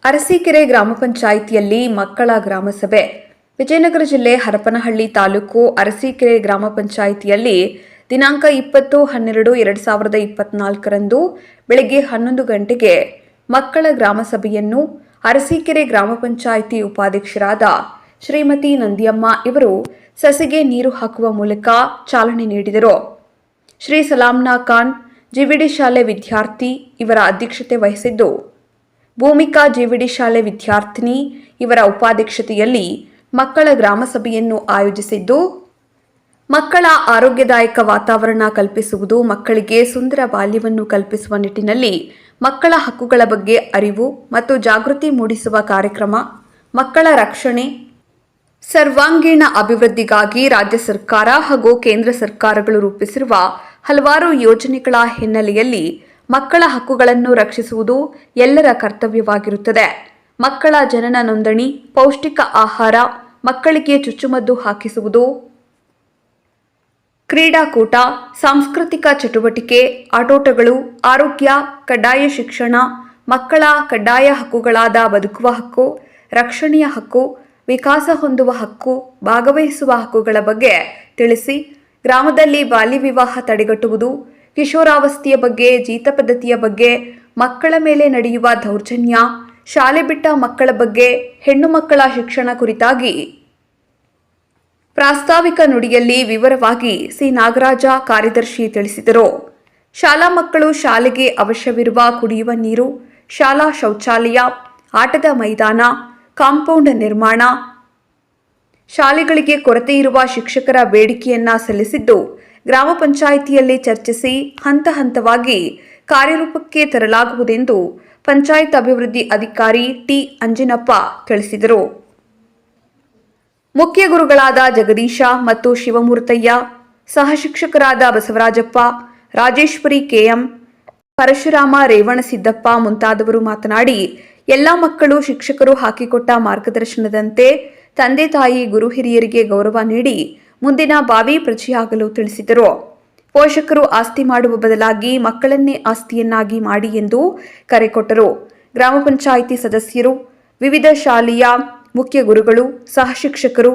ಅರಸೀಕೆರೆ ಗ್ರಾಮ ಪಂಚಾಯಿತಿಯಲ್ಲಿ ಮಕ್ಕಳ ಗ್ರಾಮಸಭೆ. ವಿಜಯನಗರ ಜಿಲ್ಲೆ ಹರಪನಹಳ್ಳಿ ತಾಲೂಕು ಅರಸೀಕೆರೆ ಗ್ರಾಮ ಪಂಚಾಯಿತಿಯಲ್ಲಿ ದಿನಾಂಕ 20/12/2024 ಬೆಳಗ್ಗೆ 11 ಗಂಟೆಗೆ ಮಕ್ಕಳ ಗ್ರಾಮಸಭೆಯನ್ನು ಅರಸೀಕೆರೆ ಗ್ರಾಮ ಪಂಚಾಯಿತಿ ಉಪಾಧ್ಯಕ್ಷರಾದ ಶ್ರೀಮತಿ ನಂದಿಯಮ್ಮ ಇವರು ಸಸಿಗೆ ನೀರು ಹಾಕುವ ಮೂಲಕ ಚಾಲನೆ ನೀಡಿದರು. ಶ್ರೀ ಸಲಾಮ್ನಾ ಖಾನ್ ಜಿವಿಡಿ ಶಾಲೆ ವಿದ್ಯಾರ್ಥಿ ಇವರ ಅಧ್ಯಕ್ಷತೆ ವಹಿಸಿದ್ದು, ಭೂಮಿಕಾ ಜಿವಿಡಿ ಶಾಲೆ ವಿದ್ಯಾರ್ಥಿನಿ ಇವರ ಉಪಾಧ್ಯಕ್ಷತೆಯಲ್ಲಿ ಮಕ್ಕಳ ಗ್ರಾಮಸಭೆಯನ್ನು ಆಯೋಜಿಸಿದ್ದು, ಮಕ್ಕಳ ಆರೋಗ್ಯದಾಯಕ ವಾತಾವರಣ ಕಲ್ಪಿಸುವುದು, ಮಕ್ಕಳಿಗೆ ಸುಂದರ ಬಾಲ್ಯವನ್ನು ಕಲ್ಪಿಸುವ ನಿಟ್ಟಿನಲ್ಲಿ ಮಕ್ಕಳ ಹಕ್ಕುಗಳ ಬಗ್ಗೆ ಅರಿವು ಮತ್ತು ಜಾಗೃತಿ ಮೂಡಿಸುವ ಕಾರ್ಯಕ್ರಮ, ಮಕ್ಕಳ ರಕ್ಷಣೆ, ಸರ್ವಾಂಗೀಣ ಅಭಿವೃದ್ಧಿಗಾಗಿ ರಾಜ್ಯ ಸರ್ಕಾರ ಹಾಗೂ ಕೇಂದ್ರ ಸರ್ಕಾರಗಳು ರೂಪಿಸಿರುವ ಹಲವಾರು ಯೋಜನೆಗಳ ಹಿನ್ನೆಲೆಯಲ್ಲಿ ಮಕ್ಕಳ ಹಕ್ಕುಗಳನ್ನು ರಕ್ಷಿಸುವುದು ಎಲ್ಲರ ಕರ್ತವ್ಯವಾಗಿರುತ್ತದೆ. ಮಕ್ಕಳ ಜನನ ನೋಂದಣಿ, ಪೌಷ್ಟಿಕ ಆಹಾರ, ಮಕ್ಕಳಿಗೆ ಚುಚ್ಚುಮದ್ದು ಹಾಕಿಸುವುದು, ಕ್ರೀಡಾಕೂಟ, ಸಾಂಸ್ಕೃತಿಕ ಚಟುವಟಿಕೆ, ಆಟೋಟಗಳು, ಆರೋಗ್ಯ, ಕಡ್ಡಾಯ ಶಿಕ್ಷಣ, ಮಕ್ಕಳ ಕಡ್ಡಾಯ ಹಕ್ಕುಗಳಾದ ಬದುಕುವ ಹಕ್ಕು, ರಕ್ಷಣೆಯ ಹಕ್ಕು, ವಿಕಾಸ ಹೊಂದುವ ಹಕ್ಕು, ಭಾಗವಹಿಸುವ ಹಕ್ಕುಗಳ ಬಗ್ಗೆ ತಿಳಿಸಿ, ಗ್ರಾಮದಲ್ಲಿ ಬಾಲ್ಯ ವಿವಾಹ ತಡೆಗಟ್ಟುವುದು, ಕಿಶೋರಾವಸ್ಥೆಯ ಬಗ್ಗೆ, ಜೀತ ಪದ್ಧತಿಯ ಬಗ್ಗೆ, ಮಕ್ಕಳ ಮೇಲೆ ನಡೆಯುವ ದೌರ್ಜನ್ಯ, ಶಾಲೆ ಬಿಟ್ಟ ಮಕ್ಕಳ ಬಗ್ಗೆ, ಹೆಣ್ಣು ಮಕ್ಕಳ ಶಿಕ್ಷಣ ಕುರಿತಾಗಿ ಪ್ರಾಸ್ತಾವಿಕ ನುಡಿಯಲ್ಲಿ ವಿವರವಾಗಿ ಸಿ ನಾಗರಾಜ ಕಾರ್ಯದರ್ಶಿ ತಿಳಿಸಿದರು. ಶಾಲಾ ಮಕ್ಕಳು ಶಾಲೆಗೆ ಅವಶ್ಯವಿರುವ ಕುಡಿಯುವ ನೀರು, ಶಾಲಾ ಶೌಚಾಲಯ, ಆಟದ ಮೈದಾನ, ಕಾಂಪೌಂಡ್ ನಿರ್ಮಾಣ, ಶಾಲೆಗಳಿಗೆ ಕೊರತೆ ಇರುವ ಶಿಕ್ಷಕರ ಬೇಡಿಕೆಯನ್ನ ಸಲ್ಲಿಸಿದ್ದು, ಗ್ರಾಮ ಪಂಚಾಯಿತಿಯಲ್ಲಿ ಚರ್ಚಿಸಿ ಹಂತ ಹಂತವಾಗಿ ಕಾರ್ಯರೂಪಕ್ಕೆ ತರಲಾಗುವುದೆಂದು ಪಂಚಾಯತ್ ಅಭಿವೃದ್ಧಿ ಅಧಿಕಾರಿ ಟಿ ಅಂಜಿನಪ್ಪ ತಿಳಿಸಿದರು. ಮುಖ್ಯ ಗುರುಗಳಾದ ಜಗದೀಶ ಮತ್ತು ಶಿವಮೂರ್ತಯ್ಯ, ಸಹ ಶಿಕ್ಷಕರಾದ ಬಸವರಾಜಪ್ಪ, ರಾಜೇಶ್ವರಿ ಕೆಎಂ, ಪರಶುರಾಮ ರೇವಣಸಿದ್ದಪ್ಪ ಮುಂತಾದವರು ಮಾತನಾಡಿ, ಎಲ್ಲ ಮಕ್ಕಳು ಶಿಕ್ಷಕರು ಹಾಕಿಕೊಟ್ಟ ಮಾರ್ಗದರ್ಶನದಂತೆ ತಂದೆ ತಾಯಿ ಗುರು ಹಿರಿಯರಿಗೆ ಗೌರವ ನೀಡಿ ಮುಂದಿನ ಭಾವಿ ಪ್ರಜೆಯಾಗಲು ತಿಳಿಸಿದರು. ಪೋಷಕರು ಆಸ್ತಿ ಮಾಡುವ ಬದಲಾಗಿ ಮಕ್ಕಳನ್ನೇ ಆಸ್ತಿಯನ್ನಾಗಿ ಮಾಡಿ ಎಂದು ಕರೆ ಕೊಟ್ಟರು. ಗ್ರಾಮ ಪಂಚಾಯಿತಿ ಸದಸ್ಯರು, ವಿವಿಧ ಶಾಲೆಯ ಮುಖ್ಯ ಗುರುಗಳು, ಸಹ ಶಿಕ್ಷಕರು,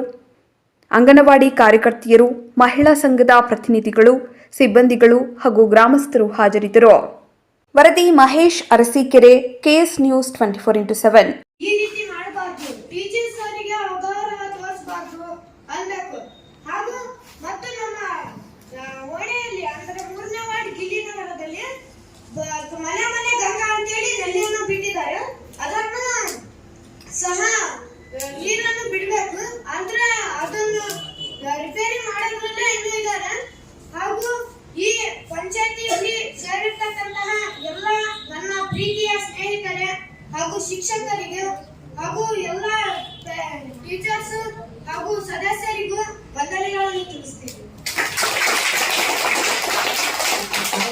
ಅಂಗನವಾಡಿ ಕಾರ್ಯಕರ್ತೆಯರು, ಮಹಿಳಾ ಸಂಘದ ಪ್ರತಿನಿಧಿಗಳು, ಸಿಬ್ಬಂದಿಗಳು ಹಾಗೂ ಗ್ರಾಮಸ್ಥರು ಹಾಜರಿದ್ದರು. ವರದಿ Mahesh, Arsikere, KS news 24x7. ಈ ರೀತಿ ಮಾಡಬಾರ್ದು. ಟೀಚರ್ಸ್ ಅವರಿಗೆ ಅವಗಾಹನ ತೋರಿಸಬಾರ್ದು ಅನ್ಬೇಕು. ಹಾಗೂ ಮತ್ತು ನಮ್ಮ ಓಣೆಯಲ್ಲಿ ಅಂದರೆ 3ನೇ ವಾರ್ಡ್ ಗಿಲ್ಲಿನಗರದಲ್ಲಿ ಮನೆ ಮನೆ ಗಂಗಾ ಅಂತೇಳಿ ನೆಲೆಯನ್ನು ಬಿಟ್ಟಿದ್ದಾರೆ. ಅದನ್ನು ಸಹ ನೀರನ್ನು ಬಿಡಬೇಕು. ಅಂದ್ರೆ ಅದನ್ನು ರಿಪೇರಿ ಮಾಡೋದ್ರಲ್ಲೇ ಇನ್ನೂ ಇದ್ದಾರೆ. ಹಾಗೂ ಈ ಪಂಚಾಯತಿಯಲ್ಲಿ ಸೇರಿರ್ತಕ್ಕಂತಹ ಎಲ್ಲ ನನ್ನ ಪ್ರೀತಿಯ ಸ್ನೇಹಿತರೆ ಹಾಗೂ ಶಿಕ್ಷಕರಿಗೆ ಹಾಗೂ ಎಲ್ಲ ಟೀಚರ್ಸ್ ಹಾಗೂ ಸದಸ್ಯರಿಗೂ ವಂದನೆಗಳನ್ನು ತಿಳಿಸ್ತೀನಿ.